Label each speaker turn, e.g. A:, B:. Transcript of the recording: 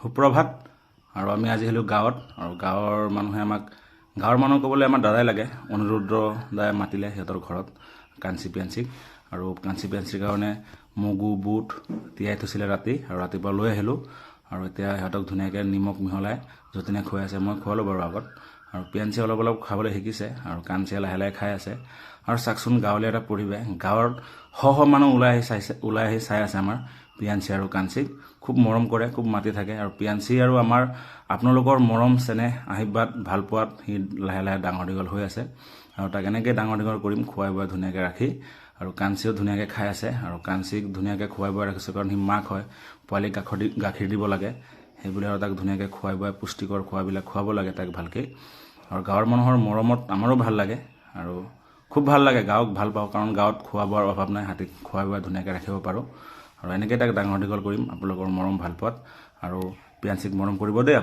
A: সুপ্ৰভাত। আৰু আমি আজি আহিলোঁ গাঁৱত, আৰু গাঁৱৰ মানুহ ক'বলৈ আমাৰ দাদাই লাগে। অনুৰুদ্ৰ দাই মাতিলে সিহঁতৰ ঘৰত কাঞ্চি পিয়াঞ্চিক, আৰু কাঞ্চি পিয়াঞ্চিৰ কাৰণে মগু বুট তিয়াই থৈছিলে ৰাতি, আৰু ৰাতিপুৱা লৈ আহিলোঁ। আৰু এতিয়া সিহঁতক ধুনীয়াকৈ নিমখ মিহলাই যতীনে খুৱাই আছে। মই খোৱালোঁ বাৰু আগত, আৰু পিয়াঞ্চি অলপ অলপ খাবলৈ শিকিছে, আৰু কাঞ্চিয়ে লাহে লাহে খাই আছে। আৰু চাওকচোন গাঁৱলীয়া এটা পৰিৱেশ, গাঁৱৰ শ মানুহ ওলাই আহি চাই আছে আমাৰ পিয়াঞ্চি আৰু কাঞ্চিক। খুব মৰম কৰে, খুব মাতি থাকে। আৰু পিয়াঞ্চি আৰু আপোনালোকৰ মৰম চেনেহ আশীৰ্বাদ ভাল পোৱাত সি লাহে লাহে ডাঙৰ দীঘল হৈ আছে, আৰু তাক এনেকৈ ডাঙৰ দীঘল কৰিম খুৱাই বুৱাই ধুনীয়াকৈ ৰাখি। আৰু কাঞ্চিও ধুনীয়াকৈ খাই আছে, আৰু কাঞ্চিক ধুনীয়াকৈ খুৱাই বুৱাই ৰাখিছোঁ, কাৰণ সি মাক হয়, পোৱালিক গাখীৰ দিব লাগে, সেইবুলি আৰু তাক ধুনীয়াকৈ খুৱাই বুৱাই পুষ্টিকৰ খোৱাবিলাক খুৱাব লাগে তাক ভালকৈ। আৰু গাঁৱৰ মানুহৰ মৰমত আমাৰো ভাল লাগে, আৰু খুব ভাল লাগে। গাঁৱক ভাল পাওঁ, কাৰণ গাঁৱত খোৱা বোৱাৰ অভাৱ নাই, হাতীক খুৱাই বুৱাই ধুনীয়াকৈ ৰাখিব পাৰোঁ। আৰু এনেকৈ তাক ডাঙৰ দীঘল কৰিম আপোনালোকৰ মৰম ভাল পোৱাত। আৰু পিয়াঞ্চিক মৰম কৰিব দেই।